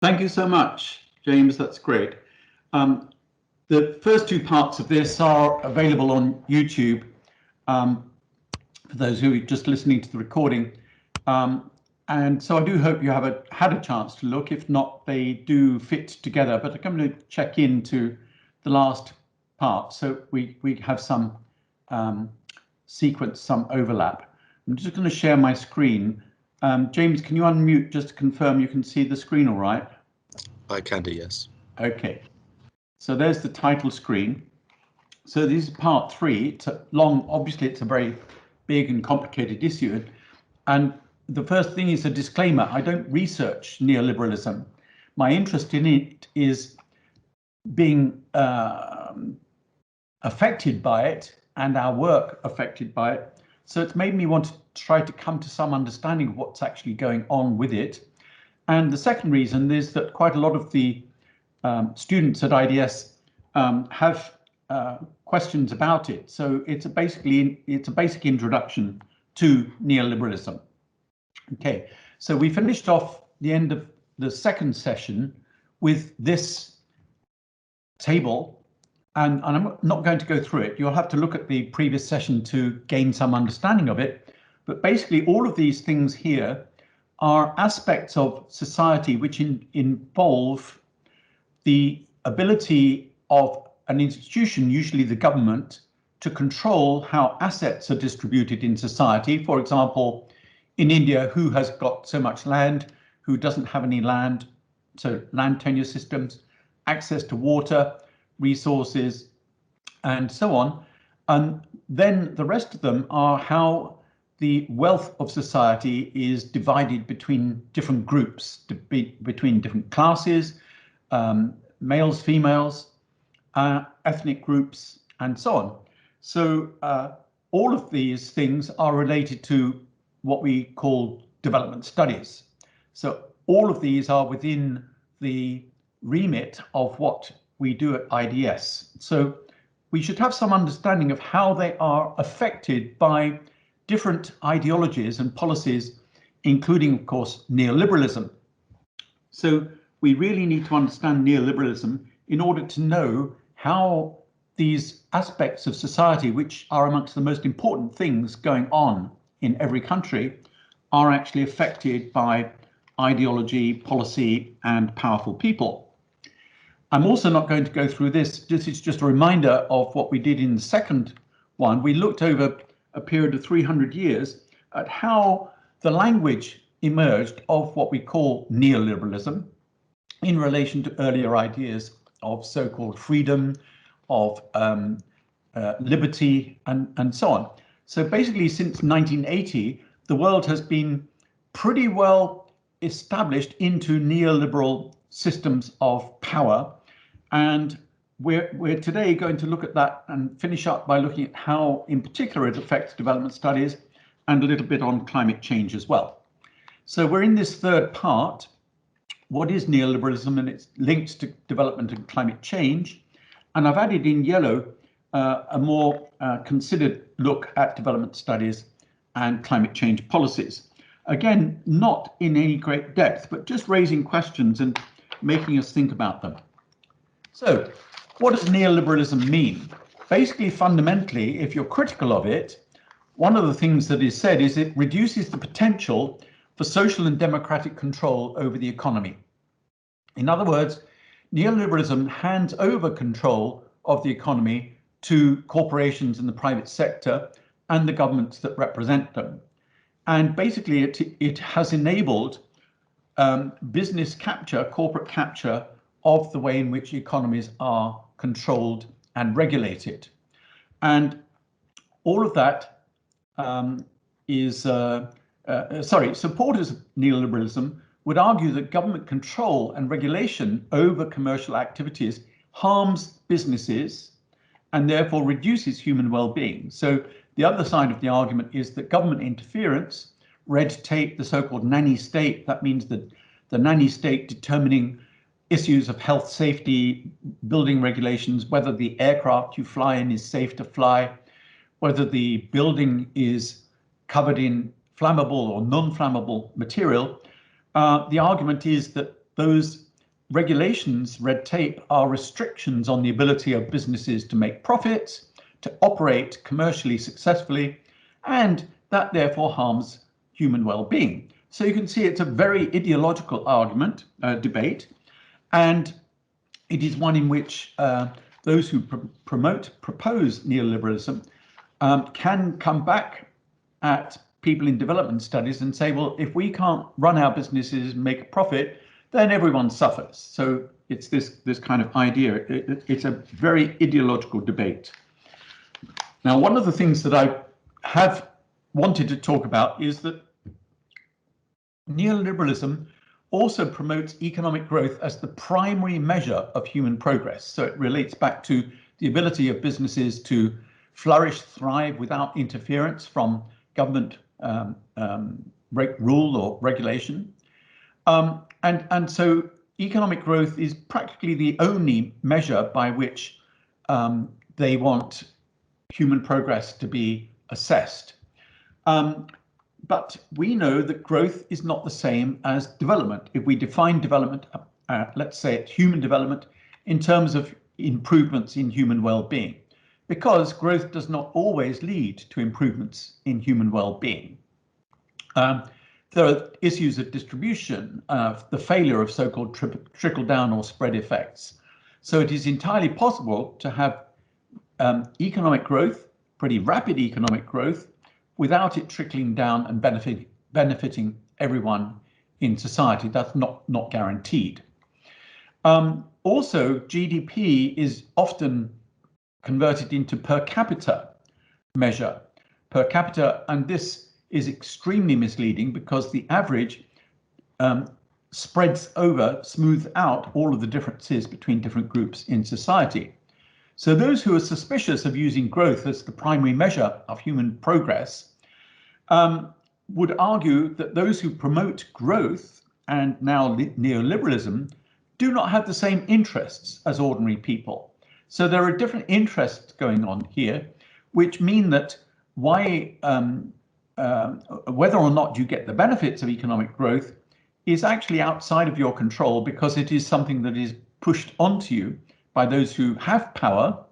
Thank you so much, James. That's great. The first two parts of this are available on YouTube for those who are just listening to the recording. And so I do hope you have had a chance to look. If not, they do fit together, but I'm going to check into the last part so we have some sequence, some overlap. I'm just going to share my screen. James, can you unmute just to confirm you can see the screen all right? I can do, yes. Okay, so there's the title screen. So this is part 3. It's a long, obviously it's a very big and complicated issue. And the first thing is a disclaimer. I don't research neoliberalism. My interest in it is being affected by it and our work affected by it. So it's made me want to try to come to some understanding of what's actually going on with it. And the second reason is that quite a lot of the students at IDS have questions about it. So it's a basic introduction to neoliberalism. Okay, so we finished off the end of the second session with this table, and I'm not going to go through it. You'll have to look at the previous session to gain some understanding of it. But basically, all of these things here are aspects of society which involve the ability of an institution, usually the government, to control how assets are distributed in society. For example, in India, who has got so much land, who doesn't have any land, so land tenure systems, access to water, resources, and so on. And then the rest of them are how the wealth of society is divided between different groups, between different classes, males, females, ethnic groups, and so on. So all of these things are related to what we call development studies. So all of these are within the remit of what we do at IDS. So we should have some understanding of how they are affected by different ideologies and policies, including, of course, neoliberalism. So we really need to understand neoliberalism in order to know how these aspects of society, which are amongst the most important things going on in every country, are actually affected by ideology, policy, and powerful people. I'm also not going to go through this. This is just a reminder of what we did in the second one. We looked over a period of 300 years at how the language emerged of what we call neoliberalism in relation to earlier ideas of so-called freedom, of liberty, and so on. So basically, since 1980, the world has been pretty well established into neoliberal systems of power. And we're today going to look at that and finish up by looking at how, in particular, it affects development studies and a little bit on climate change as well. So we're in this third part. What is neoliberalism and its links to development and climate change? And I've added in yellow a more considered look at development studies and climate change policies. Again, not in any great depth, but just raising questions and making us think about them. So what does neoliberalism mean? Basically, fundamentally, if you're critical of it, one of the things that is said is it reduces the potential for social and democratic control over the economy. In other words, neoliberalism hands over control of the economy to corporations in the private sector and the governments that represent them. And basically, it has enabled business capture, corporate capture of the way in which economies are controlled and regulated. And all of that supporters of neoliberalism would argue that government control and regulation over commercial activities harms businesses and therefore reduces human well-being. So the other side of the argument is that government interference, red tape, the so-called nanny state, that means that the nanny state determining issues of health, safety, building regulations, whether the aircraft you fly in is safe to fly, whether the building is covered in flammable or non-flammable material. The argument is that those regulations, red tape, are restrictions on the ability of businesses to make profits, to operate commercially successfully, and that therefore harms human well-being. So you can see it's a very ideological argument, debate, and it is one in which those who propose neoliberalism can come back at people in development studies and say, well, if we can't run our businesses and make a profit, then everyone suffers. So it's this kind of idea. It's a very ideological debate. Now, one of the things that I have wanted to talk about is that neoliberalism also promotes economic growth as the primary measure of human progress. So it relates back to the ability of businesses to flourish, thrive without interference from government rule or regulation. And so economic growth is practically the only measure by which they want human progress to be assessed. But we know that growth is not the same as development. If we define development, let's say human development, in terms of improvements in human well-being, because growth does not always lead to improvements in human well-being. There are issues of distribution, the failure of so-called trickle-down or spread effects. So it is entirely possible to have economic growth, pretty rapid economic growth, without it trickling down and benefiting everyone in society. That's not guaranteed. Also, GDP is often converted into per capita measure. Per capita, and this is extremely misleading because the average smooths out all of the differences between different groups in society. So those who are suspicious of using growth as the primary measure of human progress would argue that those who promote growth and now neoliberalism do not have the same interests as ordinary people. So there are different interests going on here, which mean that whether or not you get the benefits of economic growth is actually outside of your control, because it is something that is pushed onto you by those who have power,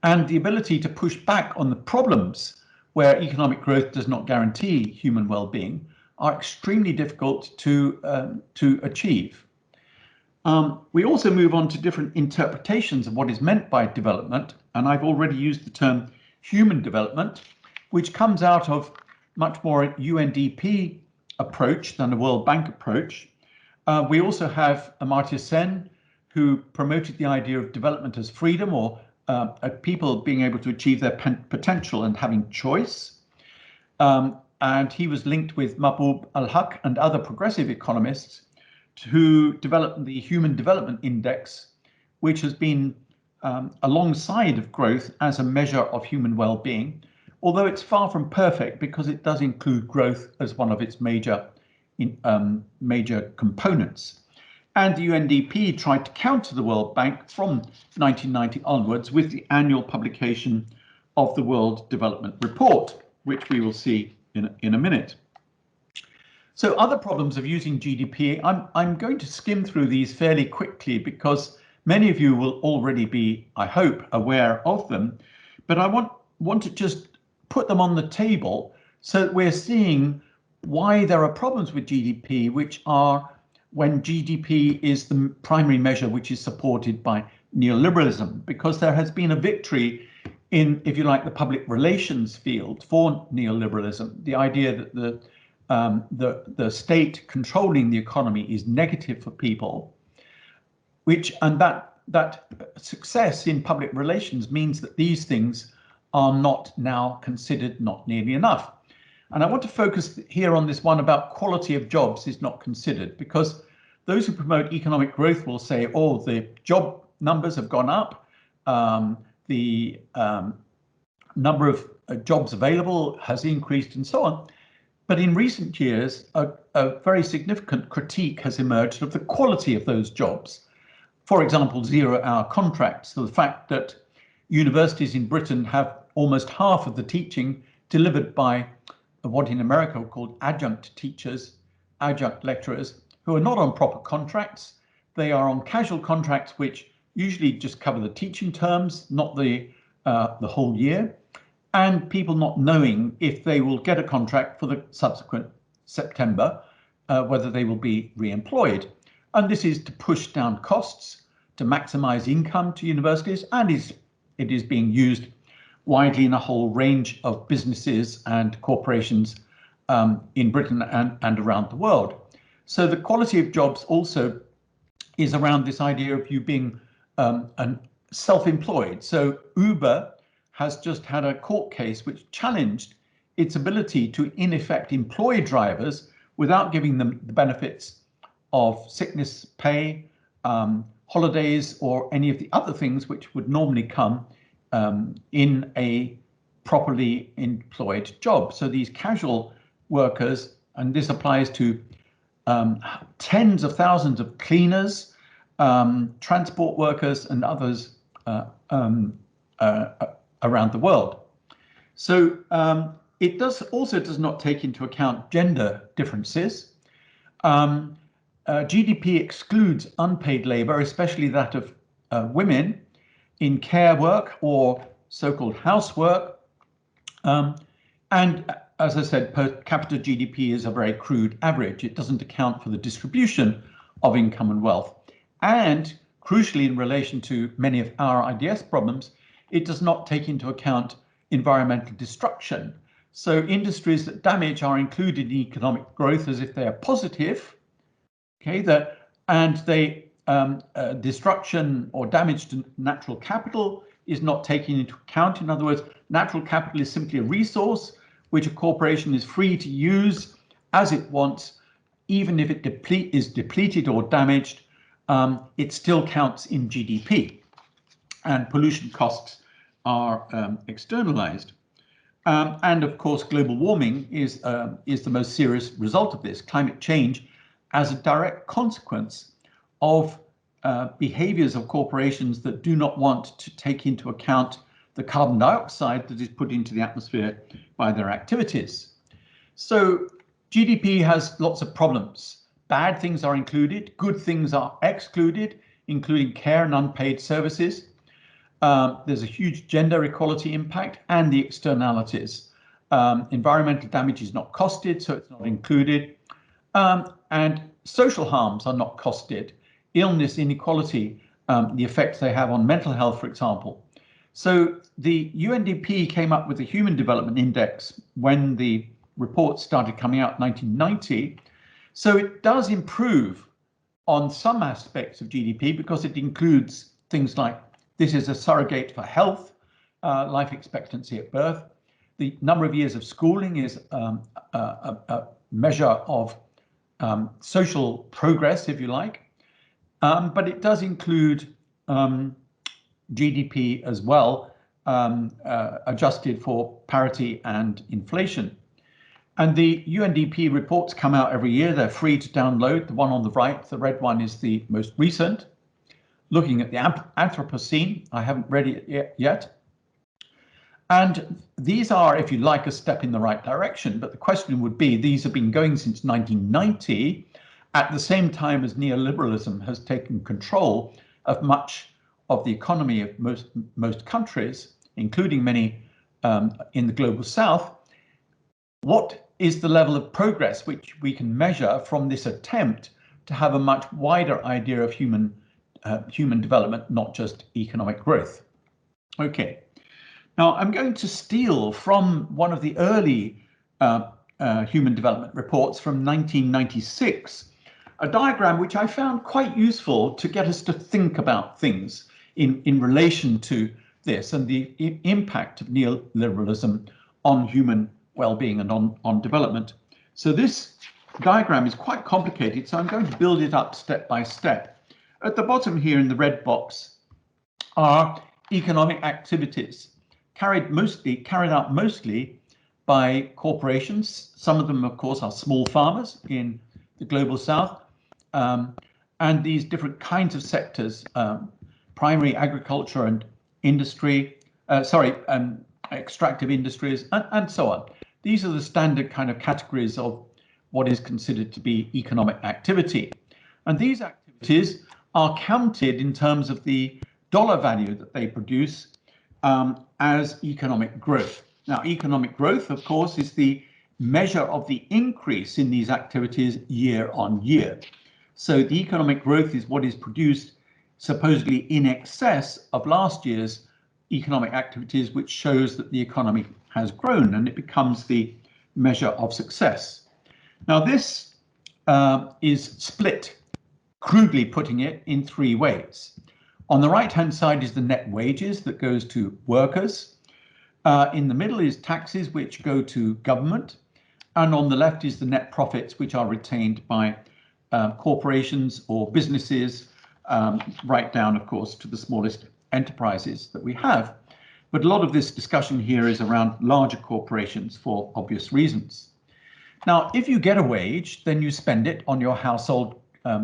and the ability to push back on the problems where economic growth does not guarantee human well-being are extremely difficult to achieve. We also move on to different interpretations of what is meant by development, and I've already used the term human development, which comes out of much more a UNDP approach than a World Bank approach. We also have Amartya Sen, who promoted the idea of development as freedom, or people being able to achieve their potential and having choice. And he was linked with Mahbub al-Haq and other progressive economists who developed the Human Development Index, which has been alongside of growth as a measure of human well-being, although it's far from perfect because it does include growth as one of its major components. And the UNDP tried to counter the World Bank from 1990 onwards with the annual publication of the World Development Report, which we will see in a minute. So other problems of using GDP, I'm going to skim through these fairly quickly because many of you will already be, I hope, aware of them, but I want to just put them on the table so that we're seeing why there are problems with GDP, which are when GDP is the primary measure which is supported by neoliberalism, because there has been a victory in, if you like, the public relations field for neoliberalism. The idea that the state controlling the economy is negative for people, and that success in public relations means that these things are not now considered not nearly enough. And I want to focus here on this one about quality of jobs is not considered, because those who promote economic growth will say, oh, the job numbers have gone up, the number of jobs available has increased and so on. But in recent years, a very significant critique has emerged of the quality of those jobs. For example, zero-hour contracts, so the fact that universities in Britain have almost half of the teaching delivered by what in America are called adjunct teachers, adjunct lecturers, who are not on proper contracts. They are on casual contracts, which usually just cover the teaching terms, not the whole year, and people not knowing if they will get a contract for the subsequent September, whether they will be re-employed. And this is to push down costs, to maximize income to universities, and it is being used widely in a whole range of businesses and corporations in Britain and around the world. So the quality of jobs also is around this idea of you being self-employed. So Uber has just had a court case which challenged its ability to, in effect, employ drivers without giving them the benefits of sickness pay, holidays, or any of the other things which would normally come in a properly employed job. So these casual workers, and this applies to tens of thousands of cleaners, transport workers, and others around the world. So it also does not take into account gender differences. GDP excludes unpaid labor, especially that of women in care work or so-called housework. And as I said, per capita GDP is a very crude average. It doesn't account for the distribution of income and wealth. And crucially, in relation to many of our IDS problems, it does not take into account environmental destruction. So industries that damage are included in economic growth as if they are positive. Okay, destruction or damage to natural capital is not taken into account. In other words, natural capital is simply a resource which a corporation is free to use as it wants, even if it is depleted or damaged. It still counts in GDP, and pollution costs are externalized. And of course, global warming is the most serious result of this. Climate change as a direct consequence of behaviors of corporations that do not want to take into account the carbon dioxide that is put into the atmosphere by their activities. So GDP has lots of problems. Bad things are included, good things are excluded, including care and unpaid services. There's a huge gender equality impact and the externalities. Environmental damage is not costed, so it's not included. And social harms are not costed. Illness, inequality, the effects they have on mental health, for example. So the UNDP came up with the Human Development Index when the report started coming out in 1990. So it does improve on some aspects of GDP because it includes things like this is a surrogate for health, life expectancy at birth. The number of years of schooling is a measure of social progress, if you like. But it does include GDP as well, adjusted for parity and inflation. And the UNDP reports come out every year. They're free to download. The one on the right, the red one, is the most recent, looking at the Anthropocene. I haven't read it yet. And these are, if you like, a step in the right direction. But the question would be, these have been going since 1990, at the same time as neoliberalism has taken control of much of the economy of most countries, including many in the global south. What is the level of progress which we can measure from this attempt to have a much wider idea of human development, not just economic growth? Okay, now I'm going to steal from one of the early human development reports from 1996, a diagram which I found quite useful to get us to think about things in relation to this and the impact of neoliberalism on human well-being and on development. So this diagram is quite complicated, so I'm going to build it up step by step. At the bottom here in the red box are economic activities carried out mostly by corporations. Some of them, of course, are small farmers in the global south, and these different kinds of sectors, primary agriculture and industry, extractive industries, and so on. These are the standard kind of categories of what is considered to be economic activity. And these activities are counted in terms of the dollar value that they produce as economic growth. Now, economic growth, of course, is the measure of the increase in these activities year on year. So the economic growth is what is produced supposedly in excess of last year's economic activities, which shows that the economy has grown, and it becomes the measure of success. Now, this is split, crudely putting it, in three ways. On the right-hand side is the net wages that goes to workers. In the middle is taxes, which go to government. And on the left is the net profits, which are retained by corporations or businesses, right down, of course, to the smallest enterprises that we have. But a lot of this discussion here is around larger corporations for obvious reasons. Now, if you get a wage, then you spend it on your household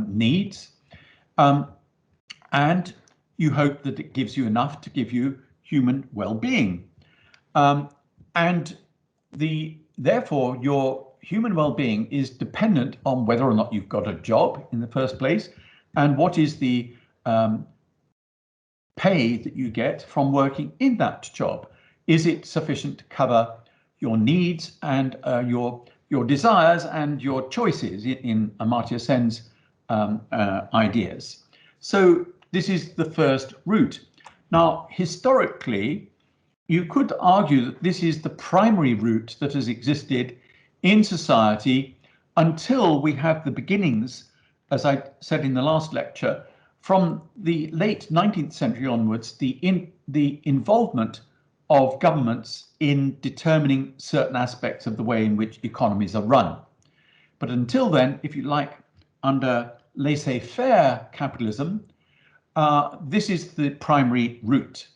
needs, and you hope that it gives you enough to give you human well-being. And therefore, your human well-being is dependent on whether or not you've got a job in the first place, and what is the pay that you get from working in that job. Is it sufficient to cover your needs and your desires and your choices in Amartya Sen's ideas? So this is the first route. Now, historically, you could argue that this is the primary route that has existed in society until we have the beginnings, as I said in the last lecture, from the late 19th century onwards, the involvement of governments in determining certain aspects of the way in which economies are run. But until then, if you like, under laissez-faire capitalism, this is the primary route.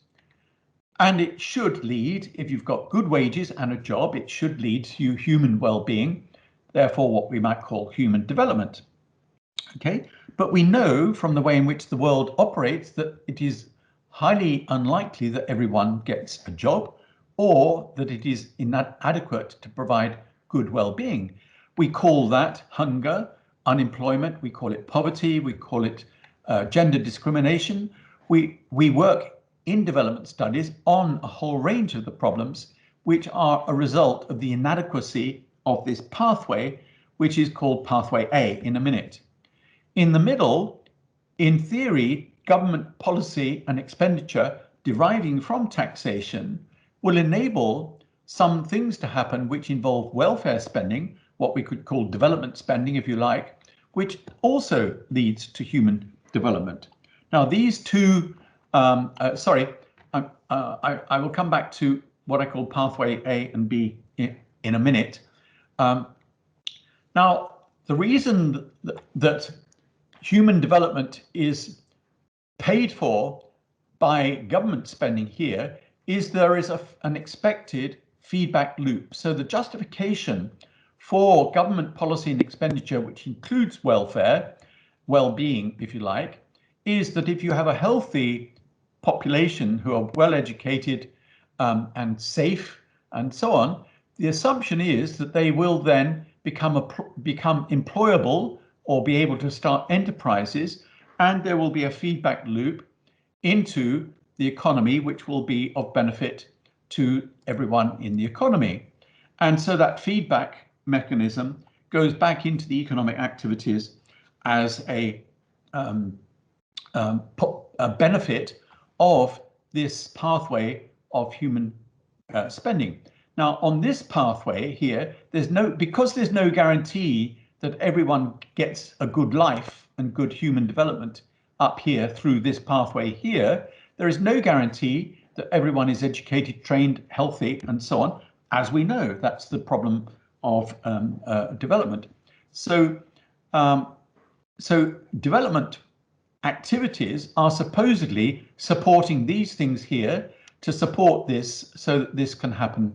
And it should lead, if you've got good wages and a job, it should lead to human well-being, therefore what we might call human development. Okay, but we know from the way in which the world operates that it is highly unlikely that everyone gets a job, or that it is inadequate to provide good well-being. We call that hunger, unemployment, we call it poverty, we call it gender discrimination. We work in development studies on a whole range of the problems which are a result of the inadequacy of this pathway, which is called pathway A in a minute. In the middle, in theory, government policy and expenditure deriving from taxation will enable some things to happen which involve welfare spending, what we could call development spending, if you like, which also leads to human development. Now, these two, I will come back to what I call pathway A and B in a minute. Now, the reason that human development is paid for by government spending here is there is an expected feedback loop. So the justification for government policy and expenditure, which includes welfare, well-being, if you like, is that if you have a healthy population who are well educated and safe and so on, the assumption is that they will then become employable or be able to start enterprises, and there will be a feedback loop into the economy, which will be of benefit to everyone in the economy. And so that feedback mechanism goes back into the economic activities as a benefit of this pathway of human spending. Now, on this pathway here, because there's no guarantee that everyone gets a good life and good human development up here through this pathway here, there is no guarantee that everyone is educated, trained, healthy, and so on. As we know, that's the problem of development. So development activities are supposedly supporting these things here to support this, so that this can happen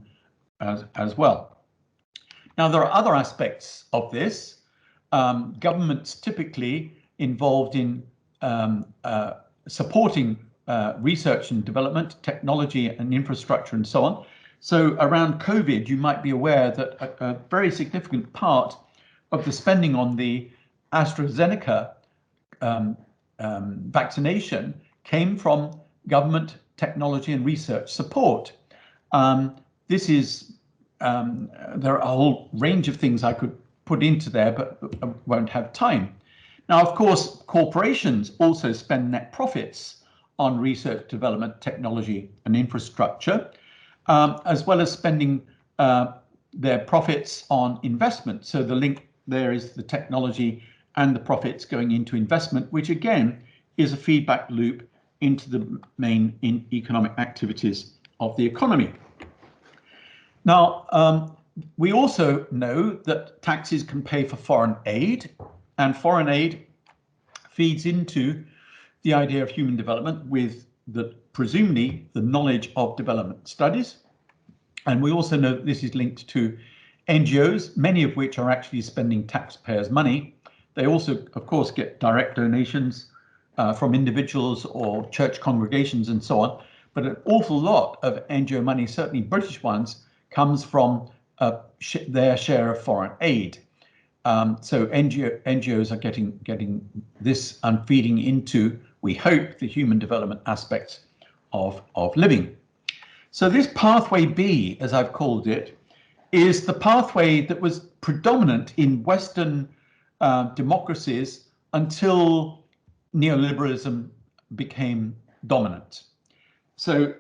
as well. Now, there are other aspects of this. Governments typically involved in supporting research and development, technology and infrastructure and so on. So around COVID, you might be aware that a very significant part of the spending on the AstraZeneca vaccination came from government technology and research support. This is, there are a whole range of things I could put into there, but I won't have time. Now, of course, corporations also spend net profits on research, development, technology, and infrastructure, as well as spending their profits on investment. So the link there is the technology and the profits going into investment, which again is a feedback loop into the main economic activities of the economy. Now, we also know that taxes can pay for foreign aid, and foreign aid feeds into the idea of human development with presumably the knowledge of development studies. And we also know that this is linked to NGOs, many of which are actually spending taxpayers' money. They also, of course, get direct donations from individuals or church congregations and so on. But an awful lot of NGO money, certainly British ones, comes from their share of foreign aid. So NGOs are getting this and feeding into, we hope, the human development aspects of living. So this pathway B, as I've called it, is the pathway that was predominant in Western democracies until neoliberalism became dominant. So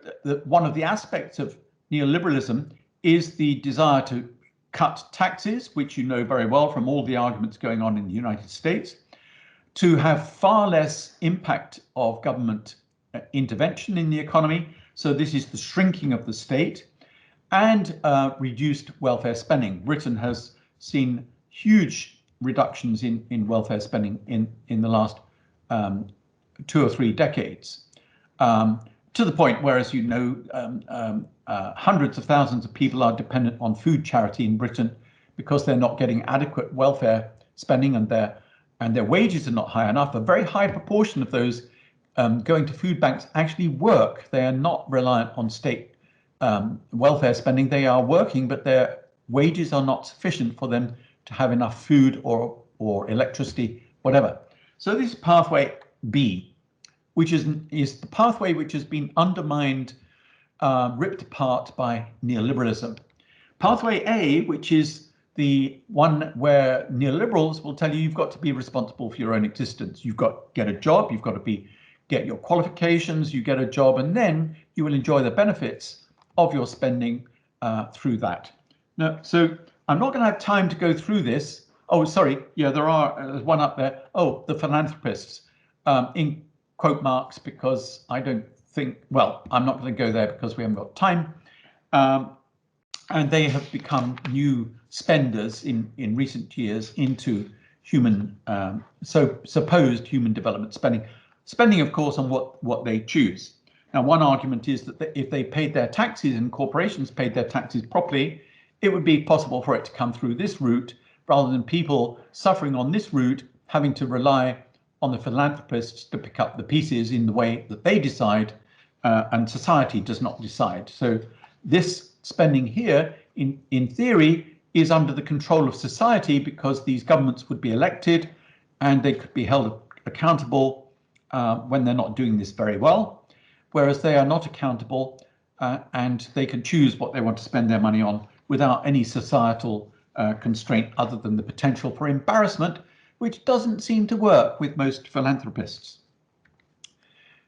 one of the aspects of neoliberalism is the desire to cut taxes, which you know very well from all the arguments going on in the United States, to have far less impact of government intervention in the economy. So this is the shrinking of the state and reduced welfare spending. Britain has seen huge reductions in welfare spending in the last 2 or 3 decades, to the point where, as you know, hundreds of thousands of people are dependent on food charity in Britain because they're not getting adequate welfare spending and their wages are not high enough. A very high proportion of those going to food banks actually work. They are not reliant on state welfare spending. They are working, but their wages are not sufficient for them to have enough food or electricity, whatever. So this is pathway B, which is the pathway which has been undermined, ripped apart by neoliberalism. Pathway A, which is the one where neoliberals will tell you you've got to be responsible for your own existence. You've got to get a job, you've got to get your qualifications, you get a job, and then you will enjoy the benefits of your spending through that. Now, so I'm not going to have time to go through this. Oh, sorry, yeah, there's one up there. Oh, the philanthropists, in quote marks, because I don't think, well, I'm not going to go there because we haven't got time. And they have become new spenders in recent years into human, supposed human development spending, of course, on what they choose. Now, one argument is that if they paid their taxes and corporations paid their taxes properly, it would be possible for it to come through this route rather than people suffering on this route having to rely on the philanthropists to pick up the pieces in the way that they decide, and society does not decide. So this spending here, in theory, is under the control of society because these governments would be elected and they could be held accountable when they're not doing this very well, whereas they are not accountable and they can choose what they want to spend their money on without any societal constraint other than the potential for embarrassment, which doesn't seem to work with most philanthropists.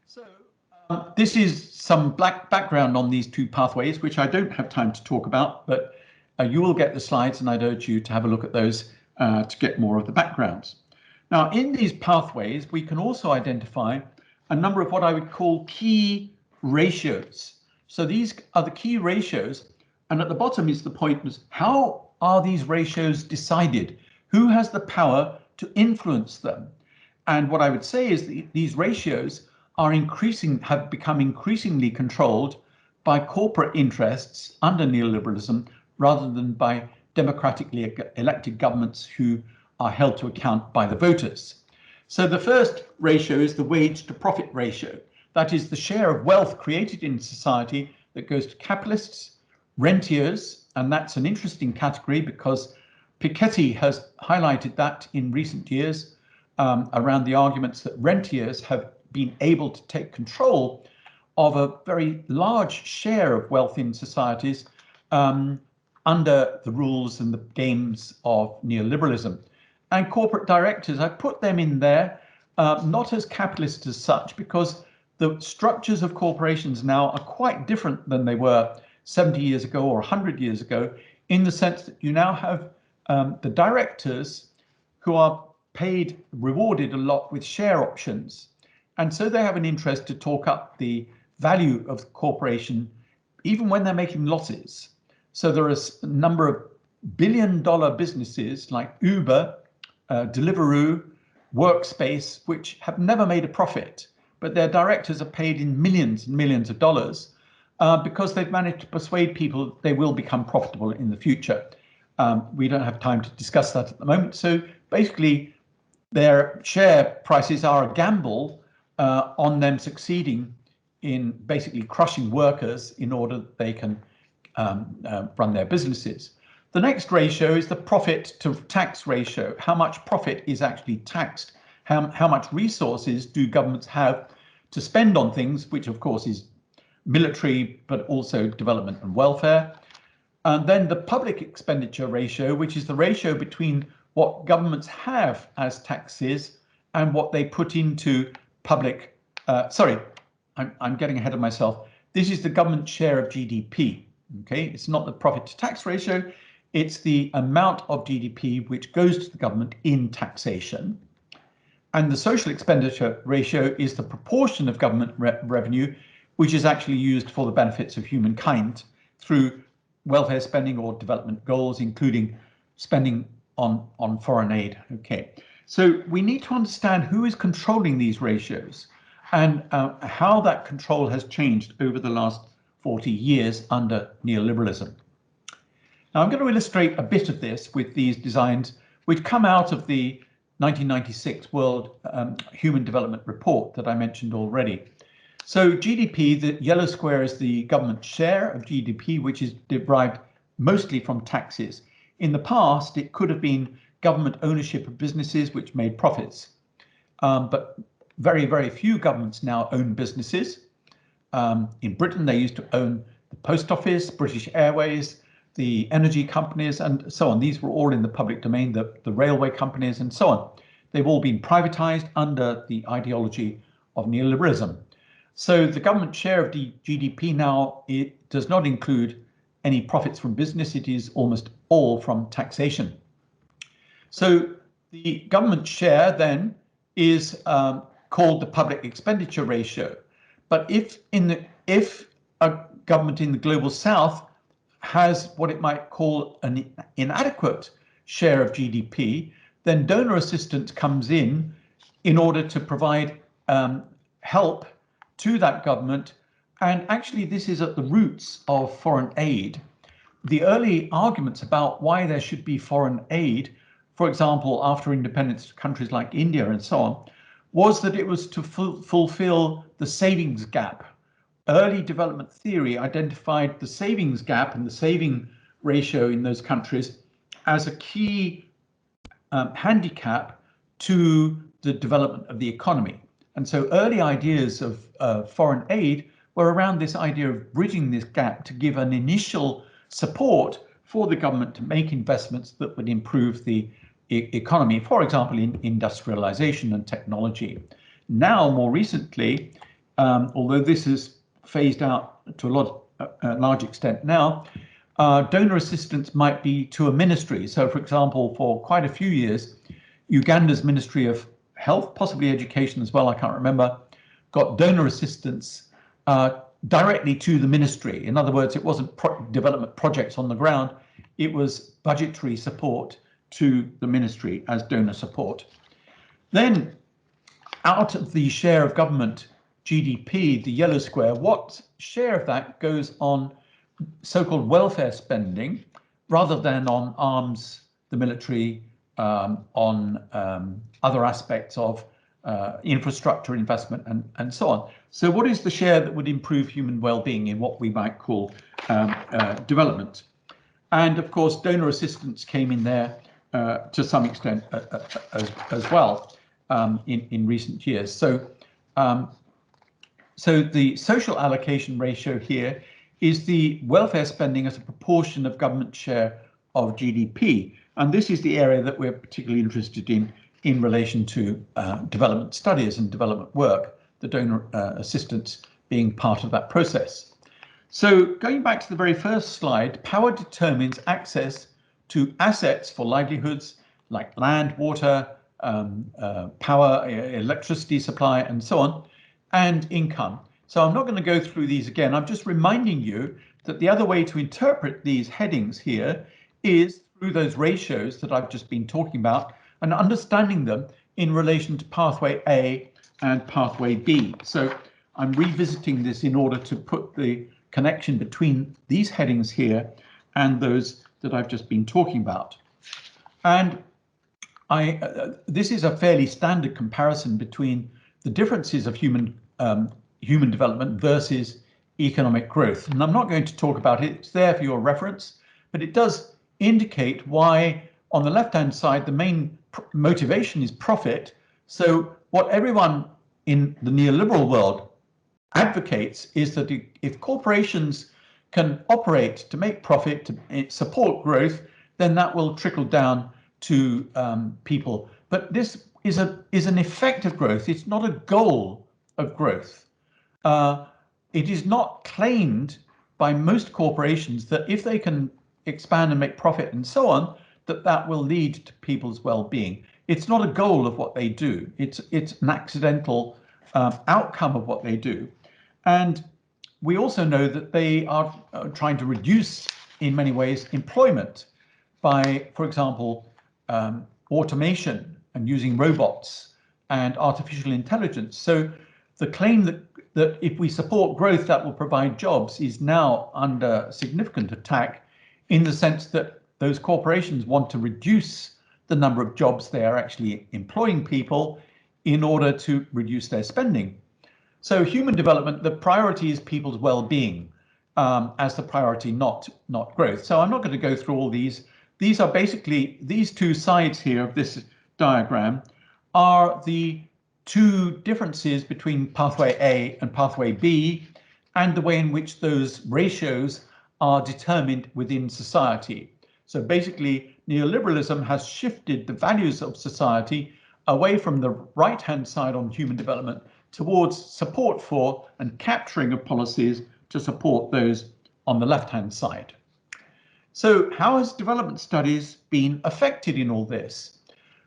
So this is some background on these two pathways, which I don't have time to talk about, but you will get the slides and I'd urge you to have a look at those to get more of the backgrounds. Now, in these pathways, we can also identify a number of what I would call key ratios. So these are the key ratios, and at the bottom is the point was, how are these ratios decided? Who has the power to influence them? And what I would say is that these ratios have become increasingly controlled by corporate interests under neoliberalism rather than by democratically elected governments who are held to account by the voters. So the first ratio is the wage to profit ratio. That is the share of wealth created in society that goes to capitalists, rentiers, and that's an interesting category because Piketty has highlighted that in recent years. around the arguments that rentiers have been able to take control of a very large share of wealth in societies under the rules and the games of neoliberalism. And corporate directors, I put them in there, not as capitalists as such, because the structures of corporations now are quite different than they were 70 years ago or 100 years ago, in the sense that you now have the directors who are paid, rewarded a lot with share options. And so they have an interest to talk up the value of the corporation, even when they're making losses. So there are a number of billion-dollar businesses like Uber, Deliveroo, Workspace, which have never made a profit, but their directors are paid in millions and millions of dollars because they've managed to persuade people they will become profitable in the future. We don't have time to discuss that at the moment. So basically, their share prices are a gamble on them succeeding in basically crushing workers in order that they can run their businesses. The next ratio is the profit to tax ratio. How much profit is actually taxed? How much resources do governments have to spend on things, which of course is military, but also development and welfare. And then the public expenditure ratio, which is the ratio between what governments have as taxes and what they put into public, I'm getting ahead of myself. This is the government share of GDP, okay? It's not the profit to tax ratio, it's the amount of GDP which goes to the government in taxation. And the social expenditure ratio is the proportion of government revenue which is actually used for the benefits of humankind through welfare spending or development goals, including spending on foreign aid. Okay, so we need to understand who is controlling these ratios and how that control has changed over the last 40 years under neoliberalism. Now I'm going to illustrate a bit of this with these designs which come out of the 1996 World Human Development Report that I mentioned already. So GDP, the yellow square is the government share of GDP, which is derived mostly from taxes. In the past, it could have been government ownership of businesses which made profits. But very, very few governments now own businesses. In Britain, they used to own the post office, British Airways, the energy companies, and so on. These were all in the public domain, the railway companies, and so on. They've all been privatized under the ideology of neoliberalism. So the government share of GDP now, it does not include any profits from business. It is almost all from taxation. So the government share then is called the public expenditure ratio. But if a government in the global south has what it might call an inadequate share of GDP, then donor assistance comes in order to provide help to that government. And actually, this is at the roots of foreign aid. The early arguments about why there should be foreign aid, for example, after independence to countries like India and so on, was that it was to fulfill the savings gap. Early development theory identified the savings gap and the saving ratio in those countries as a key handicap to the development of the economy. And so early ideas of foreign aid were around this idea of bridging this gap to give an initial support for the government to make investments that would improve the economy, for example, in industrialization and technology. Now, more recently, although this is phased out to a large extent now, donor assistance might be to a ministry. So, for example, for quite a few years, Uganda's Ministry of Health, possibly Education as well, I can't remember, got donor assistance directly to the ministry. In other words, it wasn't development projects on the ground, it was budgetary support to the ministry as donor support. Then, out of the share of government GDP, the yellow square, what share of that goes on so-called welfare spending rather than on arms, the military, on other aspects of infrastructure investment and so on. So what is the share that would improve human well-being in what we might call development? And of course, donor assistance came in there to some extent as well. in recent years. So, so the social allocation ratio here is the welfare spending as a proportion of government share of GDP. And this is the area that we're particularly interested in relation to development studies and development work, the donor assistance being part of that process. So going back to the very first slide, power determines access to assets for livelihoods like land, water, power, electricity supply, and so on, and income. So I'm not going to go through these again. I'm just reminding you that the other way to interpret these headings here is through those ratios that I've just been talking about and understanding them in relation to pathway A and pathway B. So I'm revisiting this in order to put the connection between these headings here and those that I've just been talking about. And this is a fairly standard comparison between the differences of human development versus economic growth. And I'm not going to talk about it, it's there for your reference, but it does indicate why on the left-hand side, the main motivation is profit. So what everyone in the neoliberal world advocates is that if corporations can operate to make profit, to support growth, then that will trickle down to people. But this is an effect of growth. It's not a goal of growth. It is not claimed by most corporations that if they can expand and make profit and so on, that will lead to people's well-being. It's not a goal of what they do. It's an accidental outcome of what they do. And we also know that they are trying to reduce, in many ways, employment by, for example, automation and using robots and artificial intelligence. So the claim that if we support growth, that will provide jobs is now under significant attack in the sense that those corporations want to reduce the number of jobs they are actually employing people in order to reduce their spending. So human development, the priority is people's well-being as the priority, not growth. So I'm not going to go through all these. These are basically, these two sides here of this diagram are the two differences between pathway A and pathway B and the way in which those ratios are determined within society. So basically, neoliberalism has shifted the values of society away from the right-hand side on human development towards support for and capturing of policies to support those on the left-hand side. So how has development studies been affected in all this?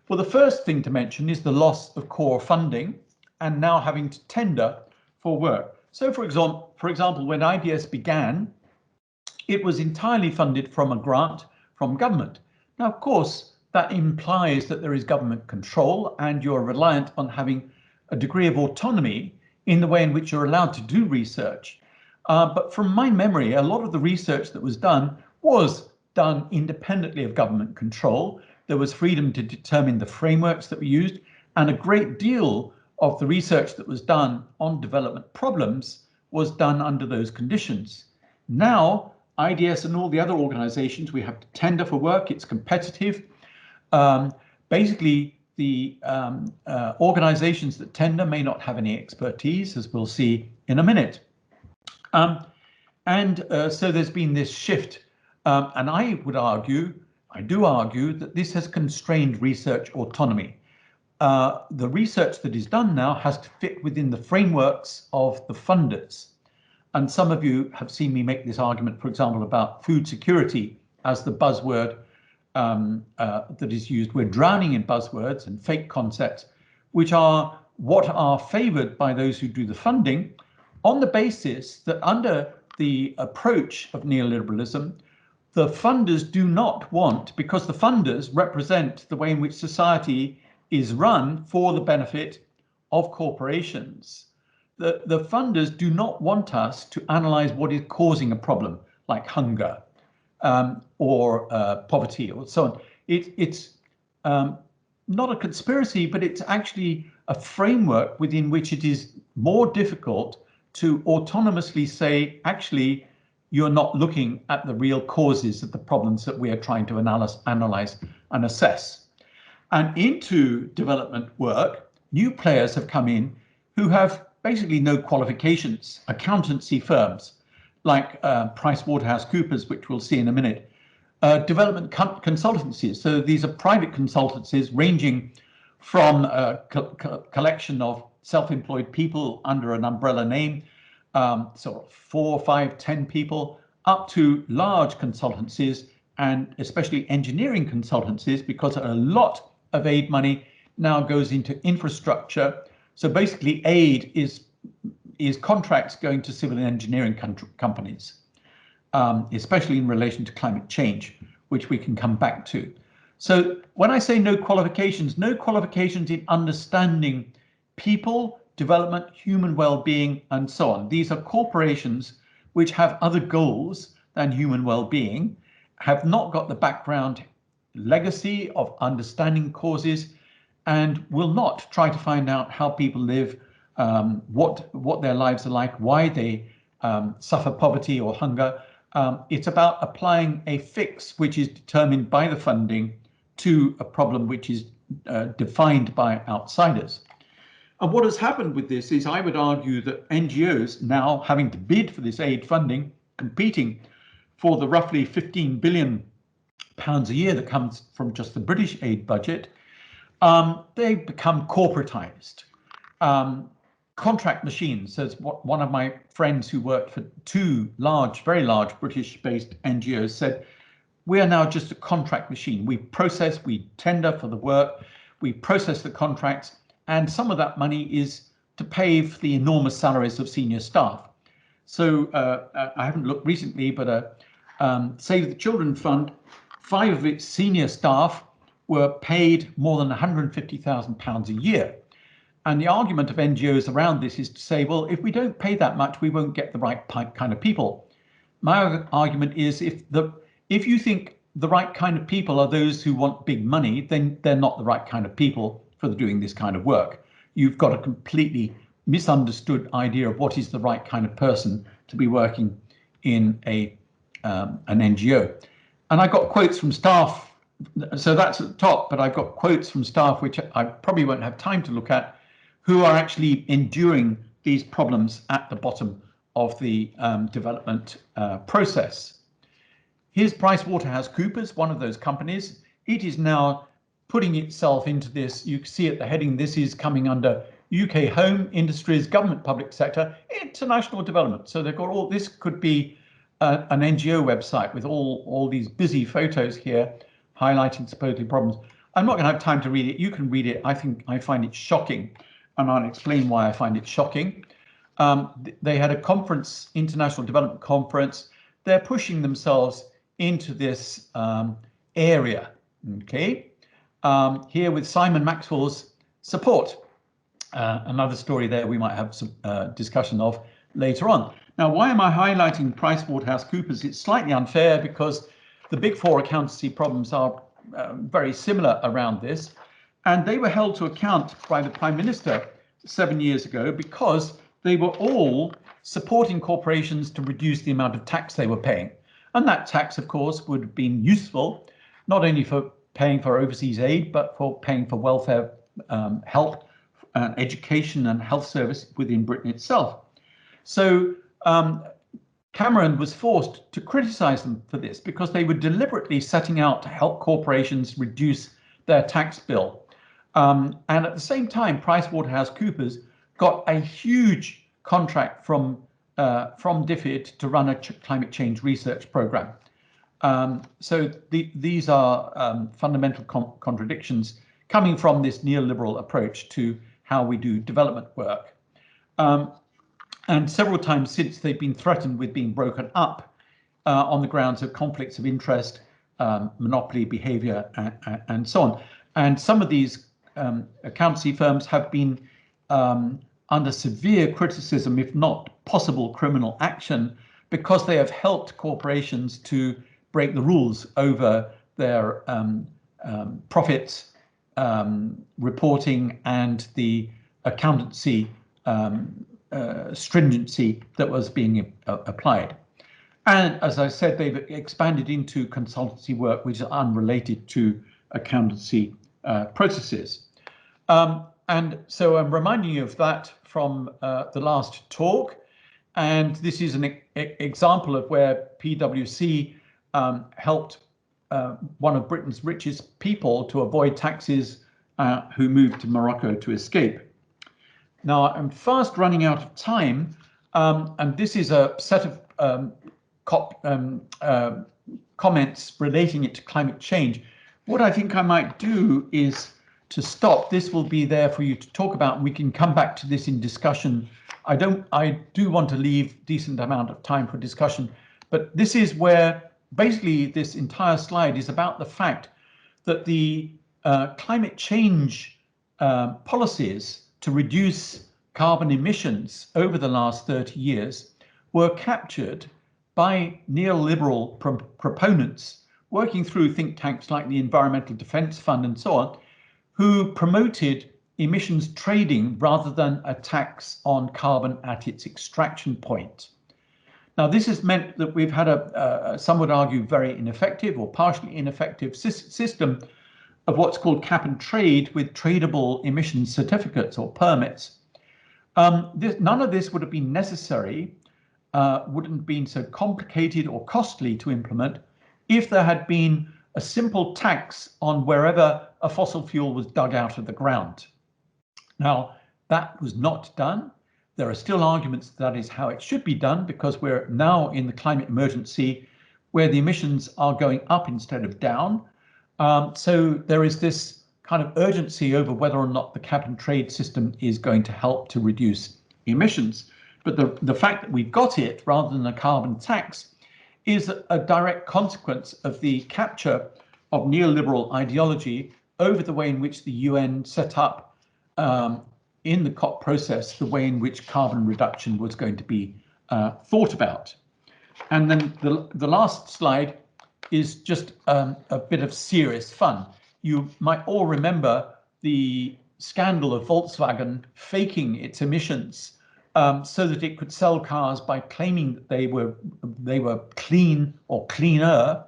Well, the first thing to mention is the loss of core funding and now having to tender for work. So for example, when IDS began, it was entirely funded from a grant from government. Now, of course, that implies that there is government control and you're reliant on having a degree of autonomy in the way in which you're allowed to do research. But from my memory, a lot of the research that was done independently of government control. There was freedom to determine the frameworks that were used, and a great deal of the research that was done on development problems was done under those conditions. Now, IDS and all the other organizations, we have to tender for work, it's competitive. Basically, the organizations that tender may not have any expertise, as we'll see in a minute. So there's been this shift, and I do argue that this has constrained research autonomy. The research that is done now has to fit within the frameworks of the funders. And some of you have seen me make this argument, for example, about food security as the buzzword that is used. We're drowning in buzzwords and fake concepts, which are what are favored by those who do the funding on the basis that under the approach of neoliberalism, the funders do not want, because the funders represent the way in which society is run for the benefit of corporations. The funders do not want us to analyze what is causing a problem, like hunger or poverty or so on. It's not a conspiracy, but it's actually a framework within which it is more difficult to autonomously say, actually, you're not looking at the real causes of the problems that we are trying to analyze and assess. And into development work, new players have come in who have basically no qualifications. Accountancy firms like PricewaterhouseCoopers, which we'll see in a minute, development consultancies. So these are private consultancies ranging from a collection of self-employed people under an umbrella name, sort of 4, 5, 10 people, up to large consultancies, and especially engineering consultancies, because a lot of aid money now goes into infrastructure. So basically aid is contracts going to civil engineering companies, especially in relation to climate change, which we can come back to. So when I say no qualifications in understanding people, development, human well-being, and so on. These are corporations which have other goals than human well-being, have not got the background legacy of understanding causes, and will not try to find out how people live, what their lives are like, why they suffer poverty or hunger. It's about applying a fix which is determined by the funding to a problem which is defined by outsiders. And what has happened with this is, I would argue that NGOs now having to bid for this aid funding, competing for the roughly £15 billion a year that comes from just the British aid budget, they become corporatized. Contract machines, as one of my friends who worked for 2 very large British-based NGOs said, we are now just a contract machine. We process, we tender for the work, we process the contracts, and some of that money is to pay for the enormous salaries of senior staff. So I haven't looked recently, but Save the Children Fund, 5 of its senior staff were paid more than £150,000 a year. And the argument of NGOs around this is to say, well, if we don't pay that much, we won't get the right kind of people. My argument is, if you think the right kind of people are those who want big money, then they're not the right kind of people for doing this kind of work. You've got a completely misunderstood idea of what is the right kind of person to be working in an NGO. And I got quotes from staff, so that's at the top, but I've got quotes from staff which I probably won't have time to look at, who are actually enduring these problems at the bottom of the development process. Here's PricewaterhouseCoopers, one of those companies. It is now putting itself into this. You can see at the heading, this is coming under UK Home, Industries, Government, Public Sector, International Development. So they've got all, this could be an NGO website with all these busy photos here highlighting supposedly problems. I'm not going to have time to read it. You can read it. I find it shocking, and I'll explain why I find it shocking. They had a conference, International Development Conference. They're pushing themselves into this area, okay? Here with Simon Maxwell's support. Another story there we might have some discussion of later on. Now, why am I highlighting PricewaterhouseCoopers? It's slightly unfair because the big 4 accountancy problems are very similar around this. And they were held to account by the Prime Minister 7 years ago because they were all supporting corporations to reduce the amount of tax they were paying. And that tax, of course, would have been useful, not only for paying for overseas aid, but for paying for welfare help, education and health service within Britain itself. So Cameron was forced to criticize them for this because they were deliberately setting out to help corporations reduce their tax bill. And at the same time, PricewaterhouseCoopers got a huge contract from DFID to run a climate change research program. So these are fundamental contradictions coming from this neoliberal approach to how we do development work. And several times since, they've been threatened with being broken up on the grounds of conflicts of interest, monopoly behavior, and so on. And some of these accountancy firms have been under severe criticism, if not possible criminal action, because they have helped corporations to break the rules over their profits reporting and the accountancy stringency that was being applied. And as I said, they've expanded into consultancy work which is unrelated to accountancy processes. And so I'm reminding you of that from the last talk. And this is an example of where PwC helped one of Britain's richest people to avoid taxes who moved to Morocco to escape. Now, I'm fast running out of time, and this is a set of comments relating it to climate change. What I think I might do is to stop. This will be there for you to talk about, and we can come back to this in discussion. I do want to leave decent amount of time for discussion, but this is where basically this entire slide is about the fact that the climate change policies to reduce carbon emissions over the last 30 years were captured by neoliberal proponents working through think tanks like the Environmental Defence Fund and so on, who promoted emissions trading rather than a tax on carbon at its extraction point. Now, this has meant that we've had some would argue, very ineffective or partially ineffective system of what's called cap and trade with tradable emission certificates or permits. None of this would have been necessary, wouldn't have been so complicated or costly to implement if there had been a simple tax on wherever a fossil fuel was dug out of the ground. Now, that was not done. There are still arguments that is how it should be done, because we're now in the climate emergency where the emissions are going up instead of down. So there is this kind of urgency over whether or not the cap and trade system is going to help to reduce emissions. But the fact that we've got it rather than a carbon tax is a direct consequence of the capture of neoliberal ideology over the way in which the UN set up in the COP process, the way in which carbon reduction was going to be thought about. And then the last slide is just a bit of serious fun. You might all remember the scandal of Volkswagen faking its emissions so that it could sell cars by claiming that they were clean or cleaner.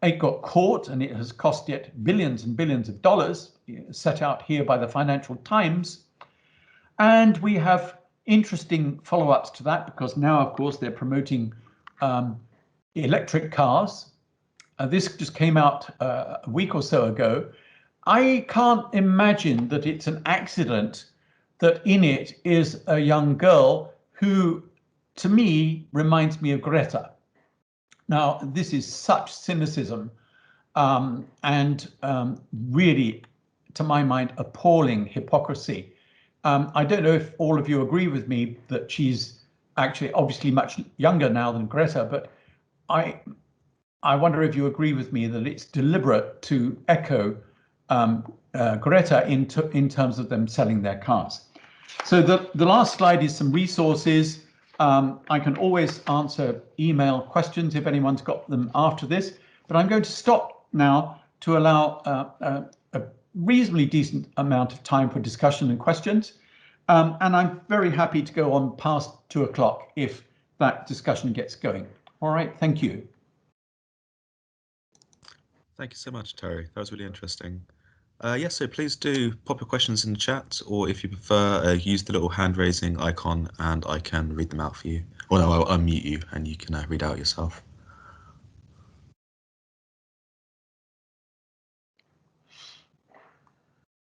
It got caught, and it has cost it billions and billions of dollars, set out here by the Financial Times. And we have interesting follow-ups to that, because now, of course, they're promoting electric cars. This just came out a week or so ago. I can't imagine that it's an accident that in it is a young girl who, to me, reminds me of Greta. Now, this is such cynicism and really, to my mind, appalling hypocrisy. I don't know if all of you agree with me that she's actually obviously much younger now than Greta, but I wonder if you agree with me that it's deliberate to echo Greta in terms of them selling their cars. So the last slide is some resources. I can always answer email questions if anyone's got them after this, but I'm going to stop now to allow a reasonably decent amount of time for discussion and questions. And I'm very happy to go on past 2 o'clock if that discussion gets going. All right, thank you. Thank you so much, Terry. That was really interesting. Yes, so please do pop your questions in the chat, or if you prefer, use the little hand raising icon and I can read them out for you. Or no, I'll unmute you and you can read out yourself.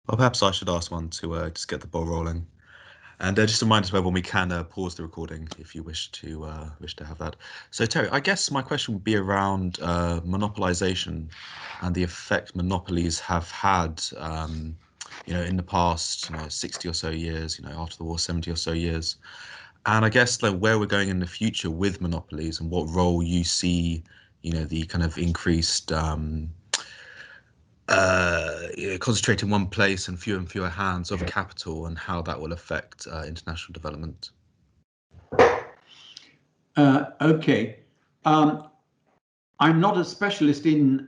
Well, perhaps I should ask one to just get the ball rolling. And just a reminder to everyone, we can pause the recording if you wish to have that. So Terry, I guess my question would be around monopolisation and the effect monopolies have had, in the past, 60 or so years, after the war, 70 or so years. And I guess like where we're going in the future with monopolies and what role you see, the kind of increased concentrate in one place and fewer hands of capital, and how that will affect international development. Okay, I'm not a specialist in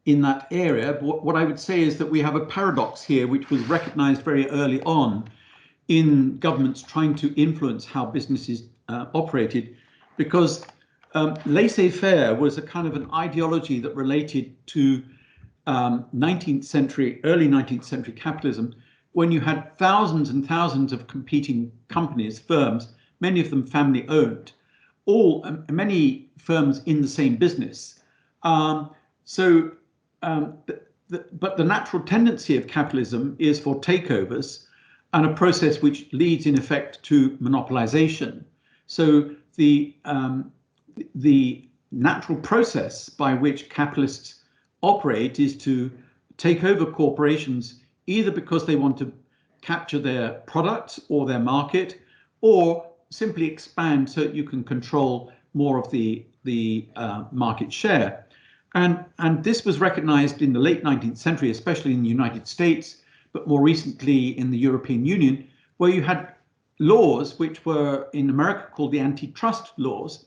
that area, but what I would say is that we have a paradox here, which was recognised very early on in governments trying to influence how businesses operated, because laissez-faire was a kind of an ideology that related to early 19th century capitalism, when you had thousands and thousands of competing companies, firms, many of them family owned, many firms in the same business. But the natural tendency of capitalism is for takeovers and a process which leads in effect to monopolization. So the natural process by which capitalists operate is to take over corporations, either because they want to capture their products or their market, or simply expand so that you can control more of the market share. And this was recognized in the late 19th century, especially in the United States, but more recently in the European Union, where you had laws which were in America called the antitrust laws,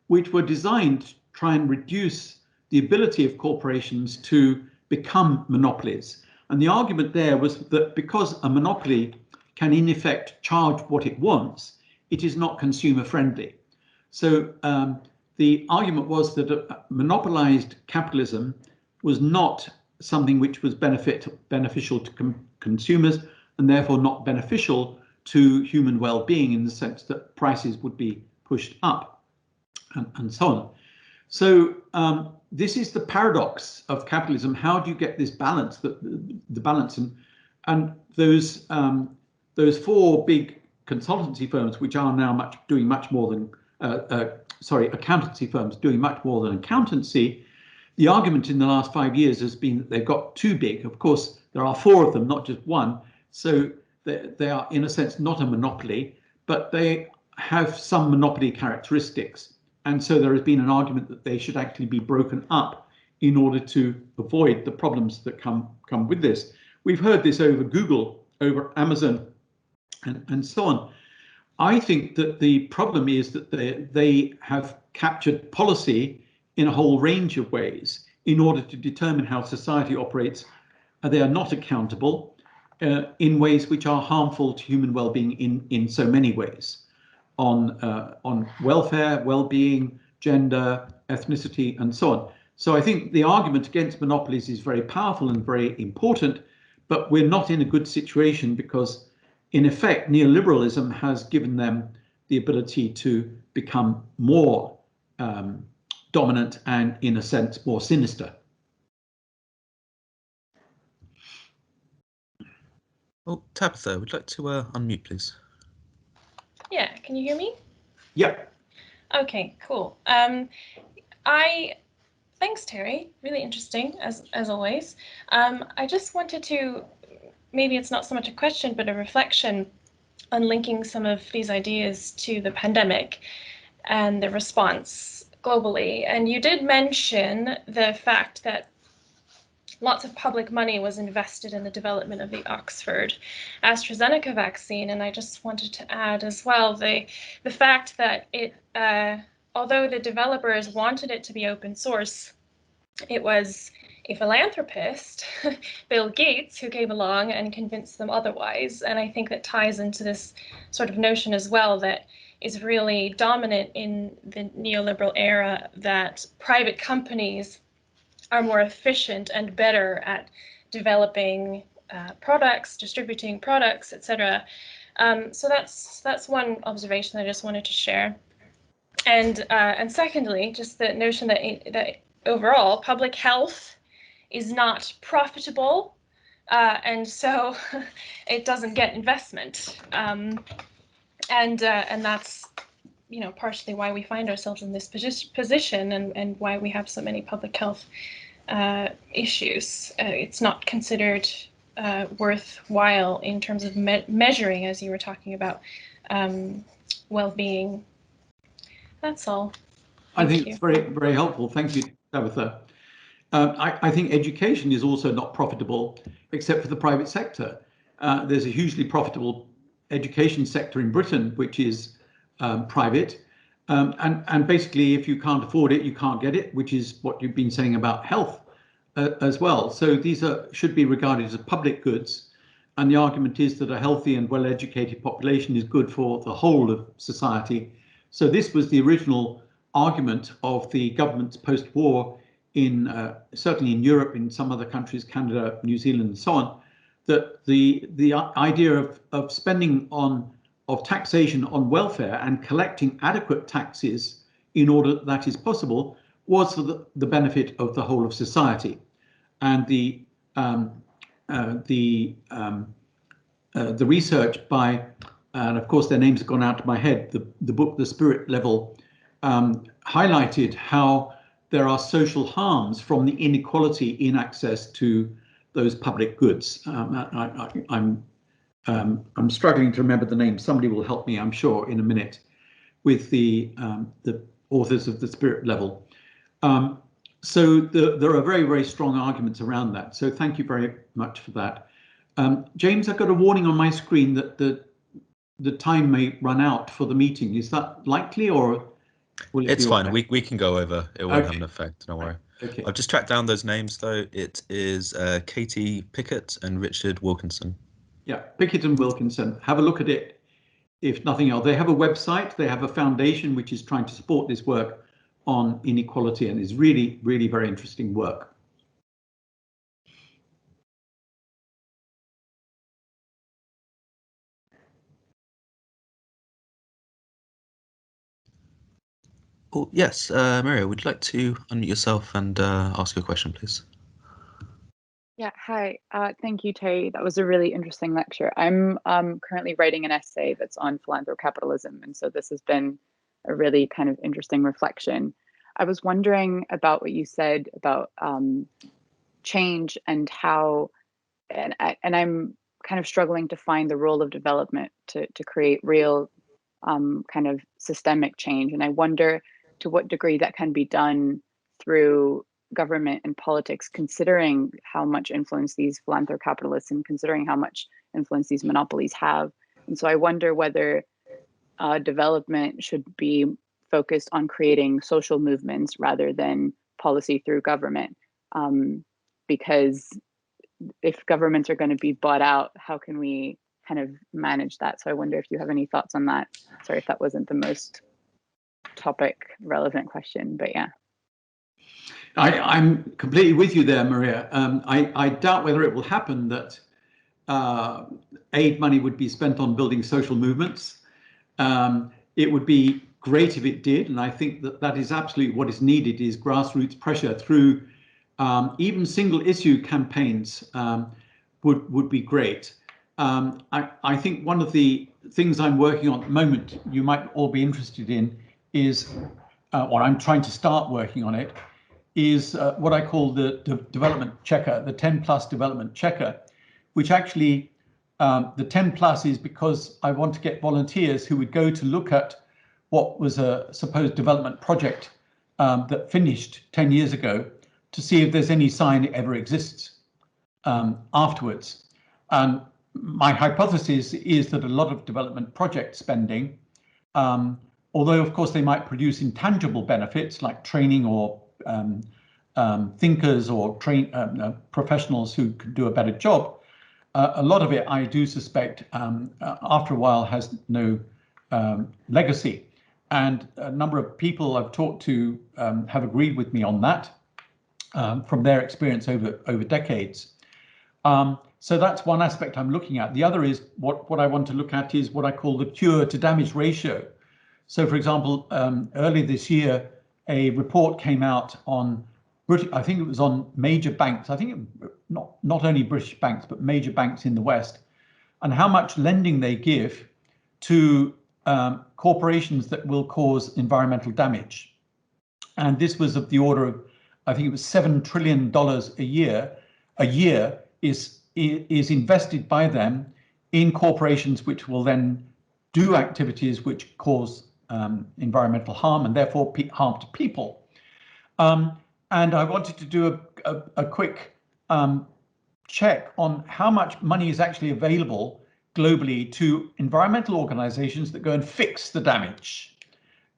which were designed to try and reduce the ability of corporations to become monopolies. And the argument there was that because a monopoly can in effect charge what it wants, it is not consumer friendly. So the argument was that monopolized capitalism was not something which was beneficial to consumers, and therefore not beneficial to human well-being, in the sense that prices would be pushed up and so on. So this is the paradox of capitalism. How do you get this balance? The balance, and those four big consultancy firms, which are now doing much more than accountancy firms doing much more than accountancy. The argument in the last 5 years has been that they've got too big. Of course, there are four of them, not just one. So they are, in a sense, not a monopoly, but they have some monopoly characteristics. And so there has been an argument that they should actually be broken up in order to avoid the problems that come with this. We've heard this over Google, over Amazon, and so on. I think that the problem is that they have captured policy in a whole range of ways in order to determine how society operates. They are not accountable in ways which are harmful to human well-being in so many ways, on welfare, well-being, gender, ethnicity, and so on. So I think the argument against monopolies is very powerful and very important, but we're not in a good situation because, in effect, neoliberalism has given them the ability to become more dominant and, in a sense, more sinister. Oh, Tabitha, would you like to unmute, please? Yeah, can you hear me? Yeah. Okay, cool. Thanks, Terry. Really interesting, as always. I just wanted to, maybe it's not so much a question, but a reflection on linking some of these ideas to the pandemic and the response globally. And you did mention the fact that lots of public money was invested in the development of the Oxford AstraZeneca vaccine. And I just wanted to add as well the fact that it, although the developers wanted it to be open source, it was a philanthropist, Bill Gates, who came along and convinced them otherwise. And I think that ties into this sort of notion as well that is really dominant in the neoliberal era, that private companies are more efficient and better at developing products, distributing products, etc. So that's one observation I just wanted to share. And secondly, just the notion that overall public health is not profitable, and so it doesn't get investment, and that's, you know, partially why we find ourselves in this position and why we have so many public health issues. It's not considered worthwhile in terms of measuring, as you were talking about, well-being. That's all. I think it's very, very helpful. Thank you, Tabitha. I think education is also not profitable, except for the private sector. There's a hugely profitable education sector in Britain, which is private. And basically, if you can't afford it, you can't get it, which is what you've been saying about health as well. So these should be regarded as public goods. And the argument is that a healthy and well-educated population is good for the whole of society. So this was the original argument of the governments post-war, in certainly in Europe, in some other countries, Canada, New Zealand, and so on, that the idea of spending of taxation on welfare and collecting adequate taxes in order that is possible was for the benefit of the whole of society. And the research by, and of course their names have gone out of my head, the book The Spirit Level highlighted how there are social harms from the inequality in access to those public goods. I'm struggling to remember the name. Somebody will help me, I'm sure, in a minute, with the authors of The Spirit Level. So there are very, very strong arguments around that. So thank you very much for that. James, I've got a warning on my screen that the time may run out for the meeting. Is that likely, or will it It's be fine. okay? We can go over. It won't have an effect. Don't worry. Okay. I've just tracked down those names though. It is Katie Pickett and Richard Wilkinson. Yeah, Pickett and Wilkinson. Have a look at it. If nothing else, they have a website. They have a foundation which is trying to support this work on inequality, and is really, really very interesting work. Oh, yes, Maria, would you like to unmute yourself and ask your question, please? Yeah, hi. Thank you, Terry. That was a really interesting lecture. I'm currently writing an essay that's on philanthrocapitalism, and so this has been a really kind of interesting reflection. I was wondering about what you said about change and how, and I'm kind of struggling to find the role of development to create real kind of systemic change. And I wonder to what degree that can be done through government and politics, considering how much influence these philanthrocapitalists and considering how much influence these monopolies have. And so I wonder whether development should be focused on creating social movements rather than policy through government. Because if governments are going to be bought out, how can we kind of manage that? So I wonder if you have any thoughts on that. Sorry if that wasn't the most topic relevant question, but yeah. I'm completely with you there, Maria. I doubt whether it will happen that aid money would be spent on building social movements. It would be great if it did, and I think that is absolutely what is needed, is grassroots pressure through even single issue campaigns would be great. I think one of the things I'm working on at the moment, you might all be interested in, is, or I'm trying to start working on it, is what I call the development checker, the 10+ development checker, which actually the 10+ is because I want to get volunteers who would go to look at what was a supposed development project that finished 10 years ago to see if there's any sign it ever exists afterwards. And my hypothesis is that a lot of development project spending, although of course they might produce intangible benefits like training or thinkers or professionals who could do a better job, a lot of it, I do suspect, after a while has no legacy. And a number of people I've talked to have agreed with me on that from their experience over decades. So that's one aspect I'm looking at. The other is what I want to look at is what I call the cure to damage ratio. So, for example, earlier this year, a report came out on, I think it was on major banks. I think not only British banks, but major banks in the West, and how much lending they give to corporations that will cause environmental damage. And this was of the order of, I think it was $7 trillion a year. A year is invested by them in corporations which will then do activities which cause environmental harm and therefore harm to people. And I wanted to do a quick check on how much money is actually available globally to environmental organizations that go and fix the damage.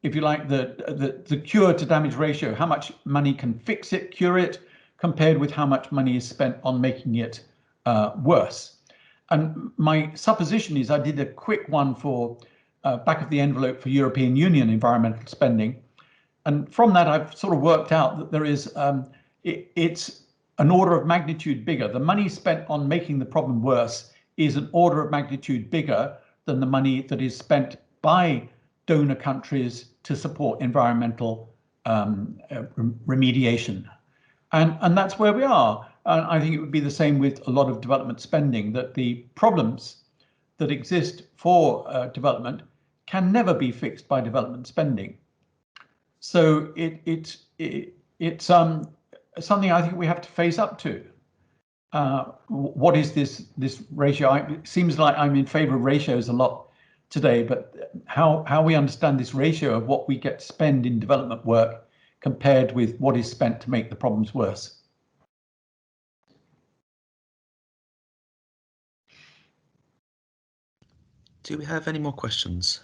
If you like, the cure to damage ratio, how much money can fix it, cure it, compared with how much money is spent on making it worse. And my supposition is I did a quick one for back of the envelope for European Union environmental spending. And from that, I've sort of worked out that there is, it's an order of magnitude bigger. The money spent on making the problem worse is an order of magnitude bigger than the money that is spent by donor countries to support environmental remediation. And that's where we are. And I think it would be the same with a lot of development spending, that the problems that exist for development can never be fixed by development spending. So it's something I think we have to face up to. What is this ratio? It seems like I'm in favor of ratios a lot today, but how we understand this ratio of what we get to spend in development work compared with what is spent to make the problems worse. Do we have any more questions?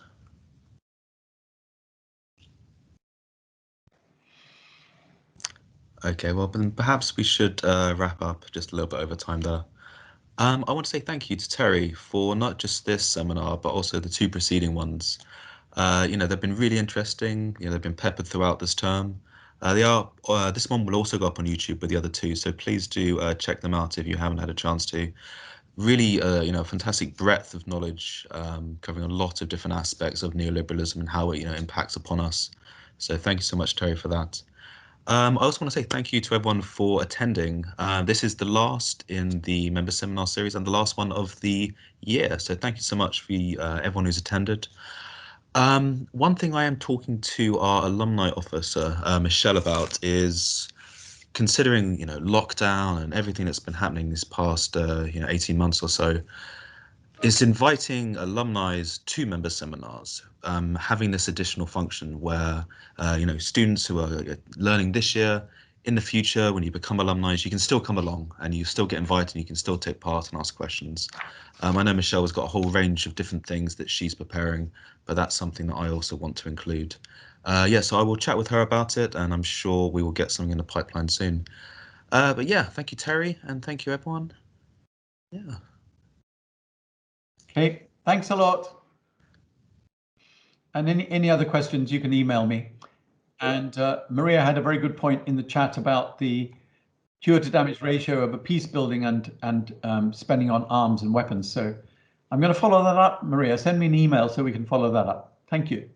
Okay, well, then perhaps we should wrap up just a little bit over time there. I want to say thank you to Terry for not just this seminar, but also the two preceding ones. They've been really interesting. They've been peppered throughout this term. This one will also go up on YouTube with the other two, so please do check them out if you haven't had a chance to. Really, fantastic breadth of knowledge, covering a lot of different aspects of neoliberalism and how it, impacts upon us. So thank you so much, Terry, for that. I also want to say thank you to everyone for attending. This is the last in the member seminar series and the last one of the year. So thank you so much for everyone who's attended. One thing I am talking to our alumni officer, Michelle, about is considering, lockdown and everything that's been happening this past, 18 months or so, is inviting alumni to member seminars, having this additional function where, students who are learning this year, in the future, when you become alumni, you can still come along and you still get invited and you can still take part and ask questions. I know Michelle has got a whole range of different things that she's preparing, but that's something that I also want to include. So I will chat with her about it, and I'm sure we will get something in the pipeline soon. But yeah, thank you, Terry, and thank you, everyone. Yeah. Okay, thanks a lot. And any other questions, you can email me. And Maria had a very good point in the chat about the cure to damage ratio of a peace building and spending on arms and weapons. So I'm going to follow that up, Maria. Send me an email so we can follow that up. Thank you.